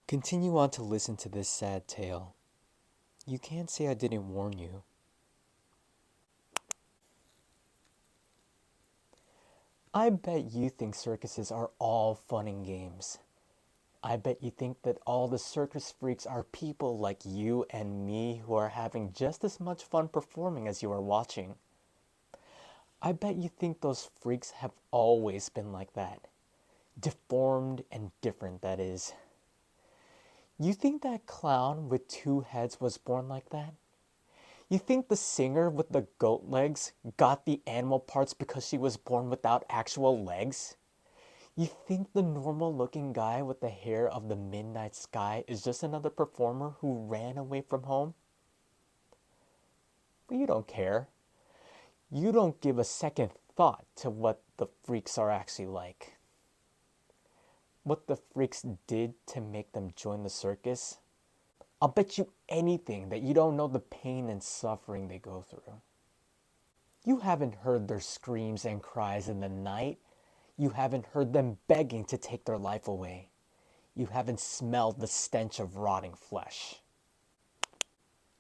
Continue on to listen to this sad tale. You can't say I didn't warn you. I bet you think circuses are all fun and games. I bet you think that all the circus freaks are people like you and me who are having just as much fun performing as you are watching. I bet you think those freaks have always been like that. Deformed and different, that is. You think that clown with two heads was born like that? You think the singer with the goat legs got the animal parts because she was born without actual legs? You think the normal looking guy with the hair of the midnight sky is just another performer who ran away from home? But you don't care. You don't give a second thought to what the freaks are actually like. What the freaks did to make them join the circus? I'll bet you anything that you don't know the pain and suffering they go through. You haven't heard their screams and cries in the night. You haven't heard them begging to take their life away. You haven't smelled the stench of rotting flesh.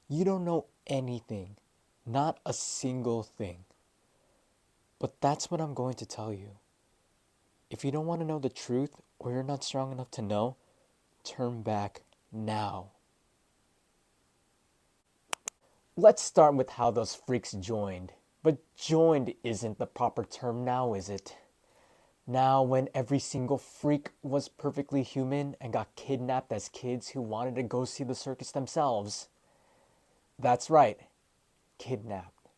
You don't know anything, not a single thing. But that's what I'm going to tell you. If you don't want to know the truth or you're not strong enough to know, turn back now. Let's start with how those freaks joined. But joined isn't the proper term now, is it? Now, when every single freak was perfectly human and got kidnapped as kids who wanted to go see the circus themselves. That's right, kidnapped.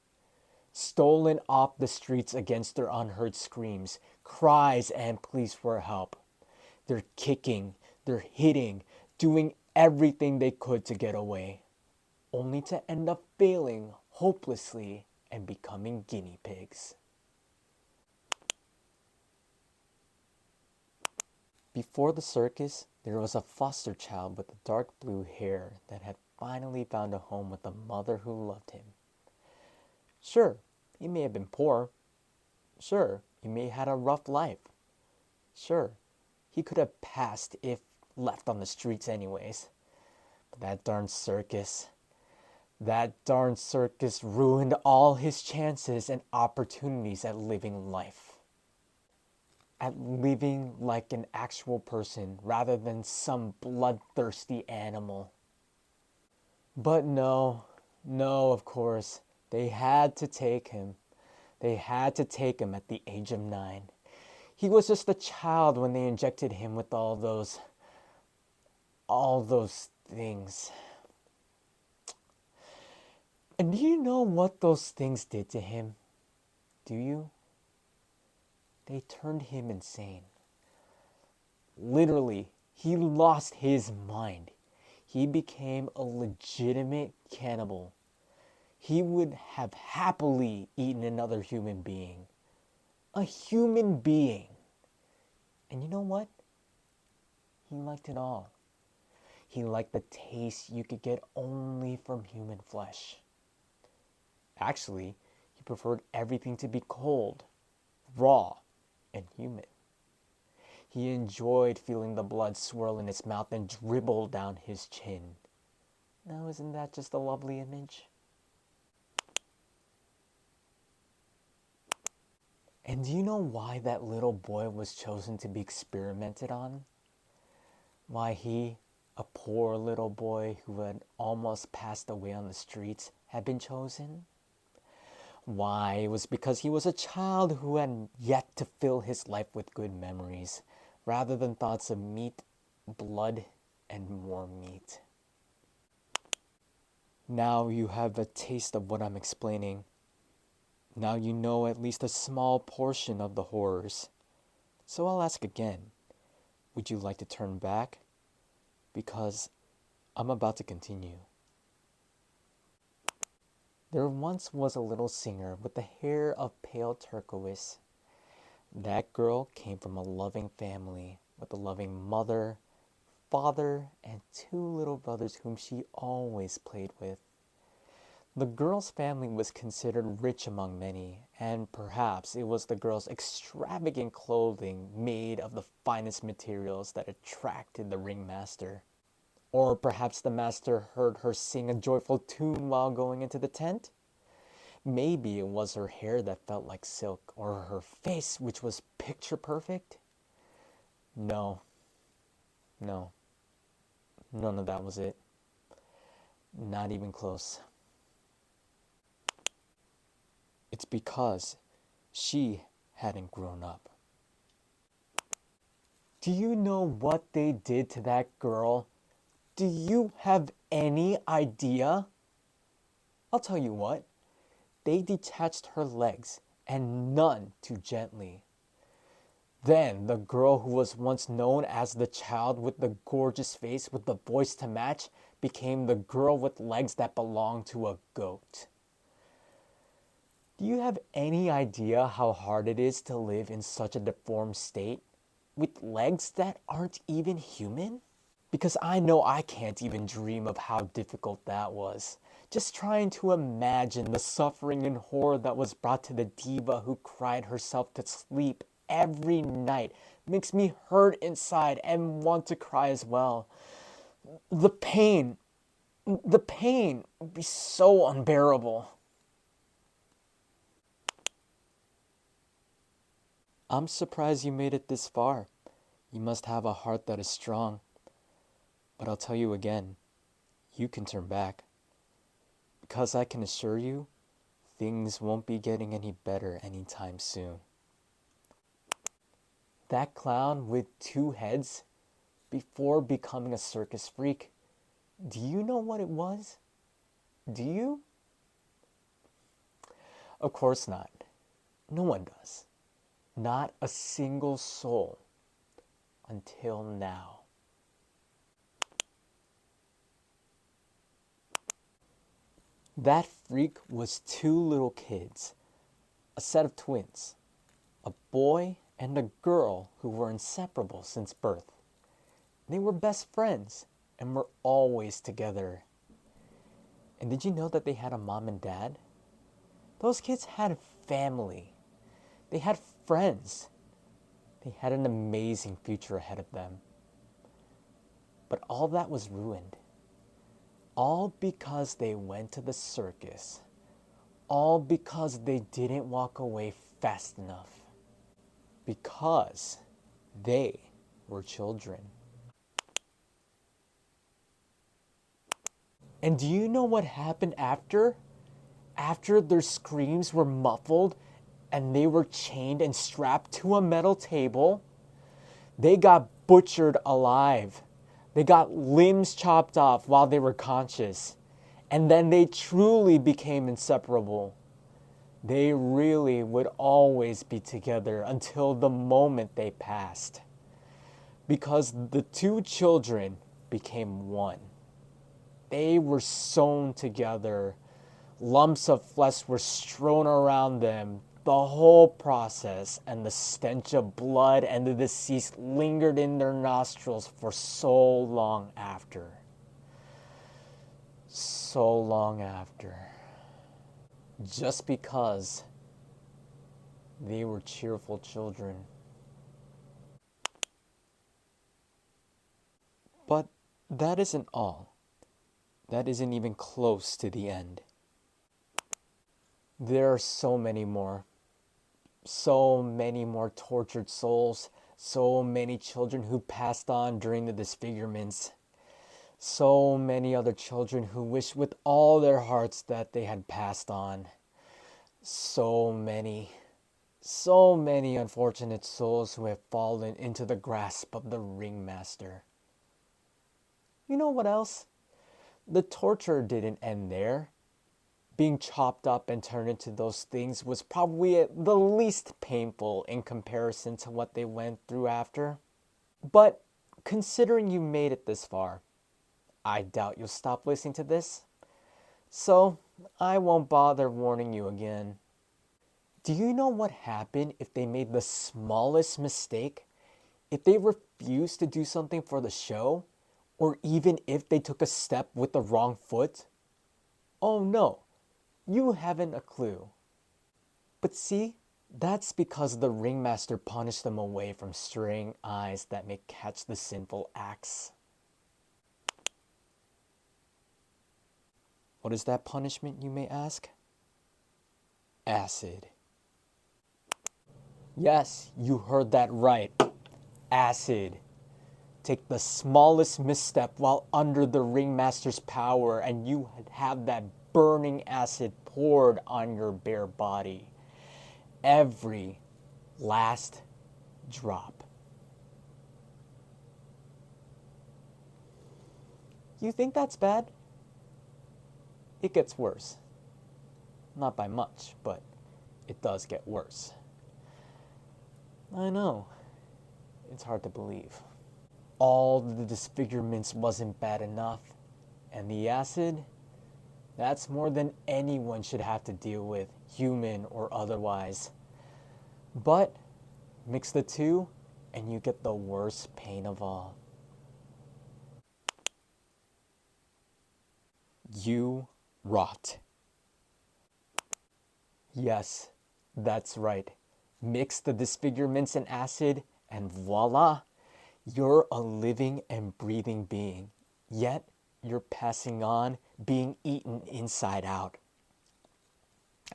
Stolen off the streets against their unheard screams, cries, and pleas for help. They're kicking, they're hitting, doing everything they could to get away, only to end up failing hopelessly and becoming guinea pigs. Before the circus, there was a foster child with dark blue hair that had finally found a home with a mother who loved him. Sure, he may have been poor. Sure, he may have had a rough life. Sure, he could have passed if left on the streets anyways. But that darn circus ruined all his chances and opportunities at living life. At living like an actual person rather than some bloodthirsty animal. But no, of course, they had to take him. They had to take him at the age of 9. He was just a child when they injected him with all those things. And do you know what those things did to him? Do you? They turned him insane. Literally, he lost his mind. He became a legitimate cannibal. He would have happily eaten another human being. A human being. And you know what? He liked it all. He liked the taste you could get only from human flesh. Actually, he preferred everything to be cold, raw, and human. He enjoyed feeling the blood swirl in his mouth and dribble down his chin. Now, isn't that just a lovely image? And do you know why that little boy was chosen to be experimented on? Why he, a poor little boy who had almost passed away on the streets, had been chosen? Why, it was because he was a child who had yet to fill his life with good memories, rather than thoughts of meat, blood, and more meat. Now you have a taste of what I'm explaining. Now you know at least a small portion of the horrors. So I'll ask again, would you like to turn back? Because I'm about to continue. There once was a little singer with the hair of pale turquoise. That girl came from a loving family with a loving mother, father, and 2 little brothers whom she always played with. The girl's family was considered rich among many, and perhaps it was the girl's extravagant clothing made of the finest materials that attracted the ringmaster. Or perhaps the master heard her sing a joyful tune while going into the tent? Maybe it was her hair that felt like silk, or her face which was picture perfect? No, no, none of that was it. Not even close. It's because she hadn't grown up. Do you know what they did to that girl? Do you have any idea? I'll tell you what. They detached her legs, and none too gently. Then the girl who was once known as the child with the gorgeous face with the voice to match became the girl with legs that belonged to a goat. Do you have any idea how hard it is to live in such a deformed state with legs that aren't even human? Because I know I can't even dream of how difficult that was. Just trying to imagine the suffering and horror that was brought to the diva who cried herself to sleep every night makes me hurt inside and want to cry as well. The pain would be so unbearable. I'm surprised you made it this far. You must have a heart that is strong. But I'll tell you again, you can turn back. Because I can assure you, things won't be getting any better anytime soon. That clown with two heads, before becoming a circus freak, do you know what it was? Do you? Of course not. No one does. Not a single soul. Until now. That freak was two little kids, a set of twins, a boy and a girl who were inseparable since birth. They were best friends and were always together. And did you know that they had a mom and dad? Those kids had family. They had friends. They had an amazing future ahead of them. But all that was ruined. All because they went to the circus. All because they didn't walk away fast enough. Because they were children. And do you know what happened after? After their screams were muffled and they were chained and strapped to a metal table, they got butchered alive. They got limbs chopped off while they were conscious. And then they truly became inseparable. They really would always be together until the moment they passed. Because the two children became one. They were sewn together. Lumps of flesh were strewn around them. The whole process and the stench of blood and the deceased lingered in their nostrils for so long after. So long after. Just because they were cheerful children. But that isn't all. That isn't even close to the end. There are so many more. So many more tortured souls. So many children who passed on during the disfigurements. So many other children who wish with all their hearts that they had passed on. So many unfortunate souls who have fallen into the grasp of the ringmaster. You know what else? The torture didn't end there. Being chopped up and turned into those things was probably the least painful in comparison to what they went through after. But considering you made it this far, I doubt you'll stop listening to this. So I won't bother warning you again. Do you know what happened if they made the smallest mistake? If they refused to do something for the show? Or even if they took a step with the wrong foot? Oh no, you haven't a clue. But see, that's because the ringmaster punished them away from straying eyes that may catch the sinful acts. What is that punishment, you may ask? Acid. Yes, you heard that right. Acid. Take the smallest misstep while under the ringmaster's power, and you have that burning acid poured on your bare body. Every last drop. You think that's bad? It gets worse. Not by much, but it does get worse. I know. It's hard to believe. All the disfigurements wasn't bad enough, and the acid, that's more than anyone should have to deal with, human or otherwise. But mix the two, and you get the worst pain of all. You rot. Yes, that's right. Mix the disfigurements and acid, and voila, you're a living and breathing being. Yet, you're passing on, being eaten inside out.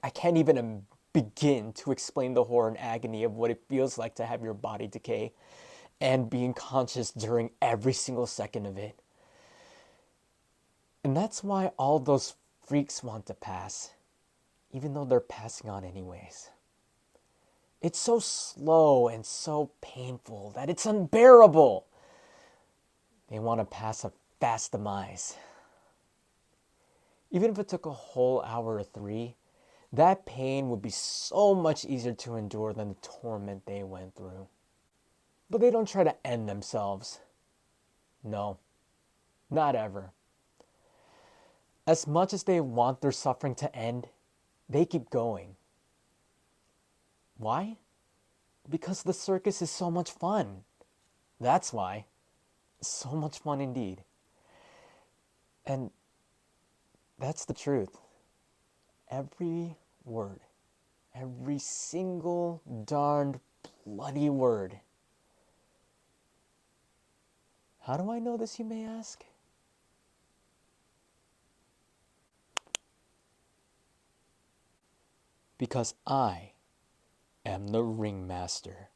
I can't even begin to explain the horror and agony of what it feels like to have your body decay and being conscious during every single second of it. And that's why all those freaks want to pass, even though they're passing on anyways. It's so slow and so painful that it's unbearable. They want to pass a fast demise. Even if it took a whole hour or 3, that pain would be so much easier to endure than the torment they went through. But they don't try to end themselves. No, not ever. As much as they want their suffering to end, they keep going. Why? Because the circus is so much fun. That's why. So much fun indeed. And that's the truth. Every word, every single darned bloody word. How do I know this, you may ask? Because I am the ringmaster.